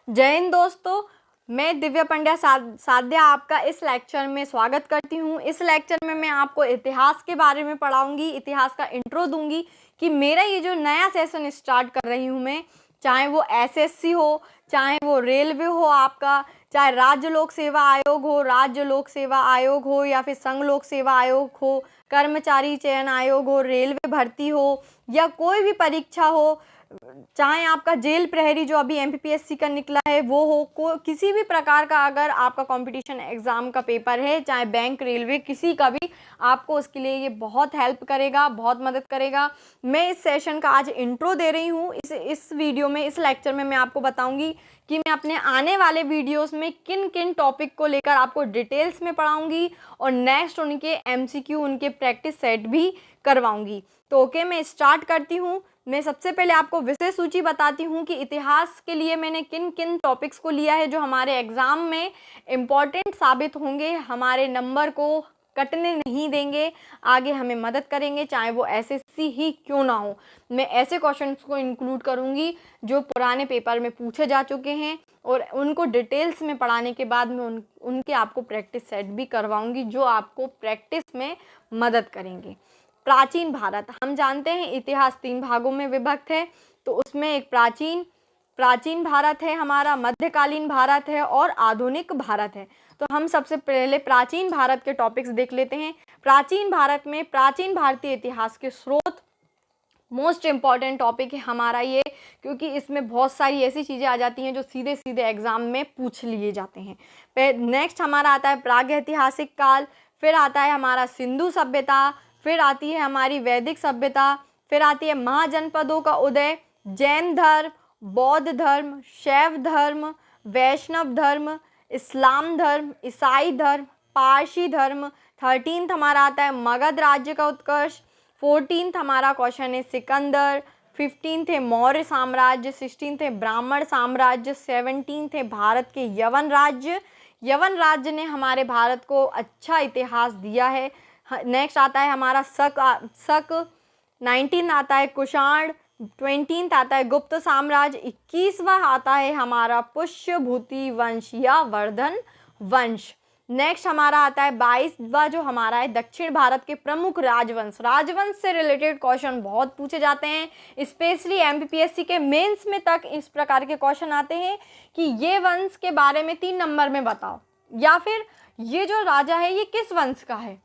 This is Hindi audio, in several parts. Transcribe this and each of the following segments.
जय हिंद दोस्तों, मैं दिव्या पंड्या साध्या आपका इस लेक्चर में स्वागत करती हूँ। इस लेक्चर में मैं आपको इतिहास के बारे में पढ़ाऊंगी, इतिहास का इंट्रो दूंगी कि मेरा ये जो नया सेशन स्टार्ट कर रही हूँ मैं, चाहे वो एसएससी हो, चाहे वो रेलवे हो आपका, चाहे राज्य लोक सेवा आयोग हो, राज्य लोक सेवा आयोग हो या फिर संघ लोक सेवा आयोग हो, कर्मचारी चयन आयोग हो, रेलवे भर्ती हो या कोई भी परीक्षा हो, चाहे आपका जेल प्रहरी जो अभी एमपीपीएससी का निकला है वो हो, किसी भी प्रकार का अगर आपका कंपटीशन एग्जाम का पेपर है, चाहे बैंक रेलवे किसी का भी, आपको उसके लिए ये बहुत हेल्प करेगा, बहुत मदद करेगा। मैं इस सेशन का आज इंट्रो दे रही हूँ। इस वीडियो में, इस लेक्चर में मैं आपको बताऊंगी कि मैं अपने आने वाले वीडियोस में किन किन टॉपिक को लेकर आपको डिटेल्स में पढ़ाऊंगी और नेक्स्ट उनके एमसीक्यू, उनके प्रैक्टिस सेट भी करवाऊंगी। तो ओके, मैं स्टार्ट करती हूँ। मैं सबसे पहले आपको विषय सूची बताती हूँ कि इतिहास के लिए मैंने किन किन टॉपिक्स को लिया है जो हमारे एग्ज़ाम में इम्पॉर्टेंट साबित होंगे, हमारे नंबर को कटने नहीं देंगे, आगे हमें मदद करेंगे, चाहे वो एसएससी ही क्यों ना हो। मैं ऐसे क्वेश्चंस को इंक्लूड करूँगी जो पुराने पेपर में पूछे जा चुके हैं और उनको डिटेल्स में पढ़ाने के बाद मैं उनके आपको प्रैक्टिस सेट भी करवाऊँगी जो आपको प्रैक्टिस में मदद करेंगे। प्राचीन भारत, हम जानते हैं इतिहास 3 भागों में विभक्त है, तो उसमें एक प्राचीन भारत है, हमारा मध्यकालीन भारत है और आधुनिक भारत है। तो हम सबसे पहले प्राचीन भारत के टॉपिक्स देख लेते हैं। प्राचीन भारत में प्राचीन भारतीय इतिहास के स्रोत मोस्ट इम्पॉर्टेंट टॉपिक है हमारा ये, क्योंकि इसमें बहुत सारी ऐसी चीज़ें आ जाती हैं जो सीधे सीधे एग्जाम में पूछ लिए जाते हैं। नेक्स्ट हमारा आता है प्रागैतिहासिक काल, फिर आता है हमारा सिंधु सभ्यता, फिर आती है हमारी वैदिक सभ्यता, फिर आती है महाजनपदों का उदय, जैन धर्म, बौद्ध धर्म, शैव धर्म, वैष्णव धर्म, इस्लाम धर्म, ईसाई धर्म, पारसी धर्म। 13th हमारा आता है मगध राज्य का उत्कर्ष, 14th हमारा क्वेश्चन है सिकंदर, 15th है मौर्य साम्राज्य, 16th है ब्राह्मण साम्राज्य, 17th है भारत के यवन राज्य। यवन राज्य ने हमारे भारत को अच्छा इतिहास दिया है। नेक्स्ट आता है हमारा शक, 19 आता है कुषाण, 20 आता है गुप्त साम्राज्य, 21वां आता है हमारा पुष्यभूति वंश या वर्धन वंश। नेक्स्ट हमारा आता है 22वां जो हमारा है दक्षिण भारत के प्रमुख राजवंश। राजवंश से रिलेटेड क्वेश्चन बहुत पूछे जाते हैं, स्पेशली एमपीपीएससी के मेंस में तक इस प्रकार के क्वेश्चन आते हैं कि ये वंश के बारे में 3 नंबर में बताओ, या फिर ये जो राजा है ये किस वंश का है,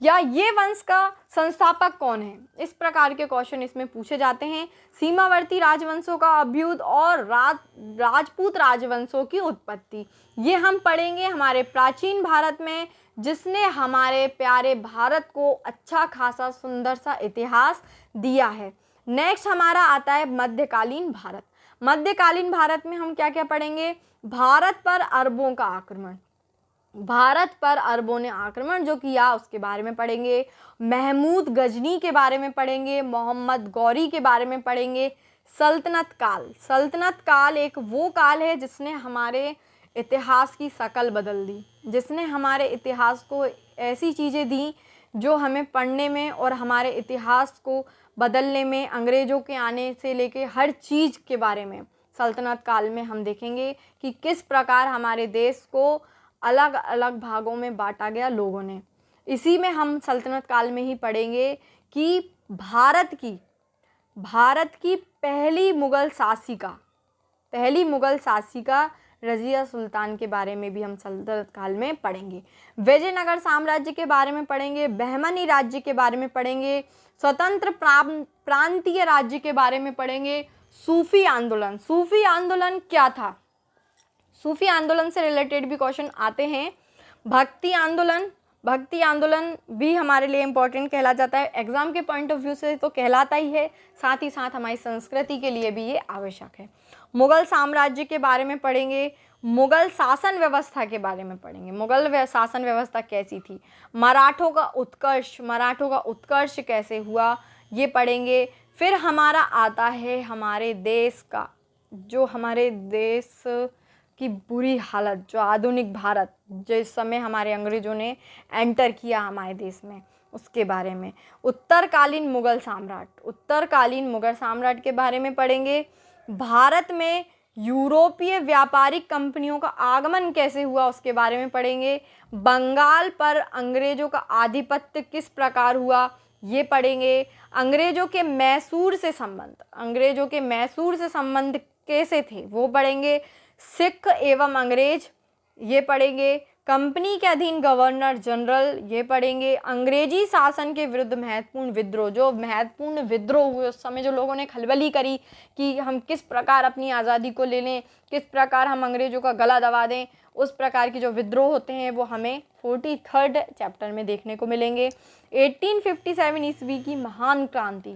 या ये वंश का संस्थापक कौन है। इस प्रकार के क्वेश्चन इसमें पूछे जाते हैं। सीमावर्ती राजवंशों का अभ्युदय और राजपूत राजवंशों की उत्पत्ति, ये हम पढ़ेंगे हमारे प्राचीन भारत में, जिसने हमारे प्यारे भारत को अच्छा खासा सुंदर सा इतिहास दिया है। नेक्स्ट हमारा आता है मध्यकालीन भारत। मध्यकालीन भारत में हम क्या क्या पढ़ेंगे? भारत पर अरबों का आक्रमण, भारत पर अरबों ने आक्रमण जो किया उसके बारे में पढ़ेंगे। महमूद गजनी के बारे में पढ़ेंगे, मोहम्मद गौरी के बारे में पढ़ेंगे। सल्तनत काल, सल्तनत काल एक वो काल है जिसने हमारे इतिहास की शकल बदल दी, जिसने हमारे इतिहास को ऐसी चीज़ें दी जो हमें पढ़ने में और हमारे इतिहास को बदलने में, अंग्रेज़ों के आने से लेके हर चीज़ के बारे में सल्तनत काल में हम देखेंगे कि किस प्रकार हमारे देश को अलग अलग भागों में बांटा गया लोगों ने। इसी में हम सल्तनत काल में ही पढ़ेंगे कि भारत की पहली मुग़ल शासिका रज़िया सुल्तान के बारे में भी हम सल्तनत काल में पढ़ेंगे। विजयनगर साम्राज्य के बारे में पढ़ेंगे, बहमनी राज्य के बारे में पढ़ेंगे, स्वतंत्र प्रांतीय राज्य के बारे में पढ़ेंगे। सूफी आंदोलन क्या था? सूफी आंदोलन से रिलेटेड भी क्वेश्चन आते हैं। भक्ति आंदोलन भी हमारे लिए इम्पोर्टेंट कहला जाता है, एग्जाम के पॉइंट ऑफ व्यू से तो कहलाता ही है, साथ ही साथ हमारी संस्कृति के लिए भी ये आवश्यक है। मुगल साम्राज्य के बारे में पढ़ेंगे, मुगल शासन व्यवस्था के बारे में पढ़ेंगे, मुगल शासन व्यवस्था कैसी थी। मराठों का उत्कर्ष कैसे हुआ ये पढ़ेंगे। फिर हमारा आता है हमारे देश का, जो हमारे देश की बुरी हालत, जो आधुनिक भारत जिस समय हमारे अंग्रेज़ों ने एंटर किया हमारे देश में, उसके बारे में। उत्तरकालीन मुगल साम्राट के बारे में पढ़ेंगे। भारत में यूरोपीय व्यापारिक कंपनियों का आगमन कैसे हुआ उसके बारे में पढ़ेंगे। बंगाल पर अंग्रेजों का आधिपत्य किस प्रकार हुआ ये पढ़ेंगे। अंग्रेजों के मैसूर से संबंध कैसे थे वो पढ़ेंगे। सिख एवं अंग्रेज ये पढ़ेंगे। कंपनी के अधीन गवर्नर जनरल ये पढ़ेंगे। अंग्रेजी शासन के विरुद्ध महत्वपूर्ण विद्रोह, जो महत्वपूर्ण विद्रोह हुए उस समय, जो लोगों ने खलबली करी कि हम किस प्रकार अपनी आज़ादी को ले लें, किस प्रकार हम अंग्रेजों का गला दबा दें, उस प्रकार के जो विद्रोह होते हैं वो हमें 43rd चैप्टर में देखने को मिलेंगे। 1857 ईस्वी की महान क्रांति,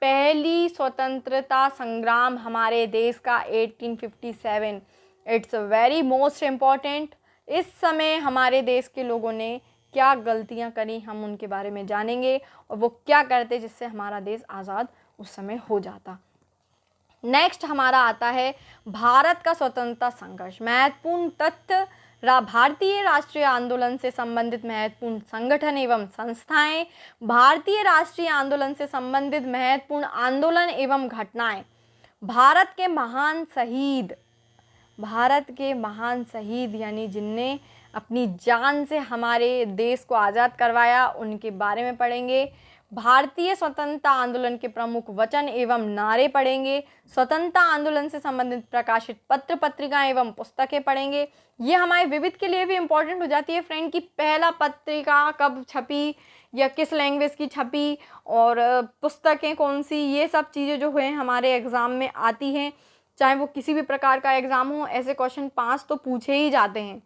पहली स्वतंत्रता संग्राम हमारे देश का 1857, इट्स वेरी मोस्ट इम्पॉर्टेंट। इस समय हमारे देश के लोगों ने क्या गलतियां करी हम उनके बारे में जानेंगे और वो क्या करते जिससे हमारा देश आज़ाद उस समय हो जाता। नेक्स्ट हमारा आता है भारत का स्वतंत्रता संघर्ष। महत्वपूर्ण तथ्य, भारतीय राष्ट्रीय आंदोलन से संबंधित महत्वपूर्ण संगठन एवं संस्थाएं, भारतीय राष्ट्रीय आंदोलन से संबंधित महत्वपूर्ण आंदोलन एवं घटनाएं, भारत के महान शहीद यानी जिनने अपनी जान से हमारे देश को आज़ाद करवाया उनके बारे में पढ़ेंगे। भारतीय स्वतंत्रता आंदोलन के प्रमुख वचन एवं नारे पढ़ेंगे। स्वतंत्रता आंदोलन से संबंधित प्रकाशित पत्र पत्रिकाएं एवं पुस्तकें पढ़ेंगे। ये हमारे विविध के लिए भी इम्पोर्टेंट हो जाती है फ्रेंड कि पहला पत्रिका कब छपी या किस लैंग्वेज की छपी और पुस्तकें कौन सी, ये सब चीज़ें जो हुए हमारे एग्ज़ाम में आती हैं, चाहे वो किसी भी प्रकार का एग्ज़ाम हो, ऐसे क्वेश्चन 5 तो पूछे ही जाते हैं।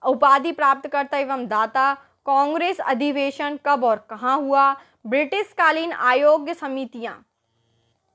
उपाधि प्राप्तकर्ता एवं दाता, कांग्रेस अधिवेशन कब और कहाँ हुआ, ब्रिटिश कालीन आयोग समितियाँ,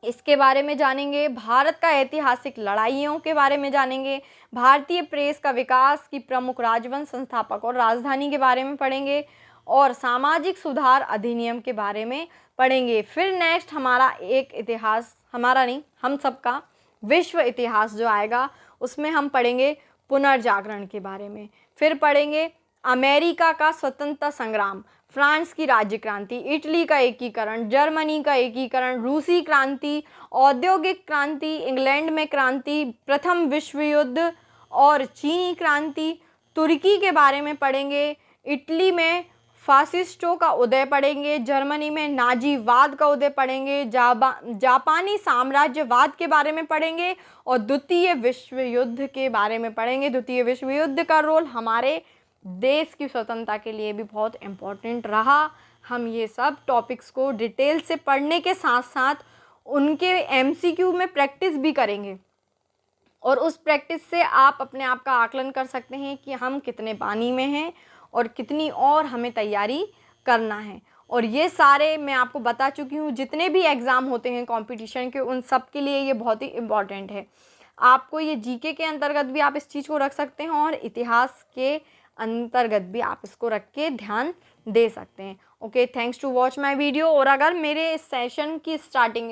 इसके बारे में जानेंगे। भारत का ऐतिहासिक लड़ाइयों के बारे में जानेंगे। भारतीय प्रेस का विकास की प्रमुख राजवंश, संस्थापक और राजधानी के बारे में पढ़ेंगे और सामाजिक सुधार अधिनियम के बारे में पढ़ेंगे। फिर नेक्स्ट हमारा एक इतिहास, हमारा नहीं हम सबका विश्व इतिहास जो आएगा उसमें हम पढ़ेंगे पुनर्जागरण के बारे में। फिर पढ़ेंगे अमेरिका का स्वतंत्रता संग्राम, फ्रांस की राज्य क्रांति, इटली का एकीकरण, जर्मनी का एकीकरण, रूसी क्रांति, औद्योगिक क्रांति, इंग्लैंड में क्रांति, प्रथम विश्व युद्ध और चीनी क्रांति, तुर्की के बारे में पढ़ेंगे, इटली में फासिस्टों का उदय पढ़ेंगे, जर्मनी में नाजीवाद का उदय पढ़ेंगे, जापानी साम्राज्यवाद के बारे में पढ़ेंगे और द्वितीय विश्व युद्ध के बारे में पढ़ेंगे। द्वितीय विश्व युद्ध का रोल हमारे देश की स्वतंत्रता के लिए भी बहुत इम्पोर्टेंट रहा। हम ये सब टॉपिक्स को डिटेल से पढ़ने के साथ साथ उनके MCQ में प्रैक्टिस भी करेंगे और उस प्रैक्टिस से आप अपने आप का आकलन कर सकते हैं कि हम कितने पानी में हैं और कितनी और हमें तैयारी करना है। और ये सारे मैं आपको बता चुकी हूँ, जितने भी एग्ज़ाम होते हैं कंपटीशन के उन सब के लिए ये बहुत ही इम्पॉर्टेंट है। आपको ये GK के अंतर्गत भी आप इस चीज़ को रख सकते हैं और इतिहास के अंतर्गत भी आप इसको रख के ध्यान दे सकते हैं। Okay, thanks to watch my video. और अगर मेरे इस सेशन की स्टार्टिंग,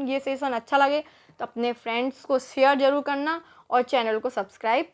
ये सेशन अच्छा लगे तो अपने फ्रेंड्स को शेयर ज़रूर करना और चैनल को सब्सक्राइब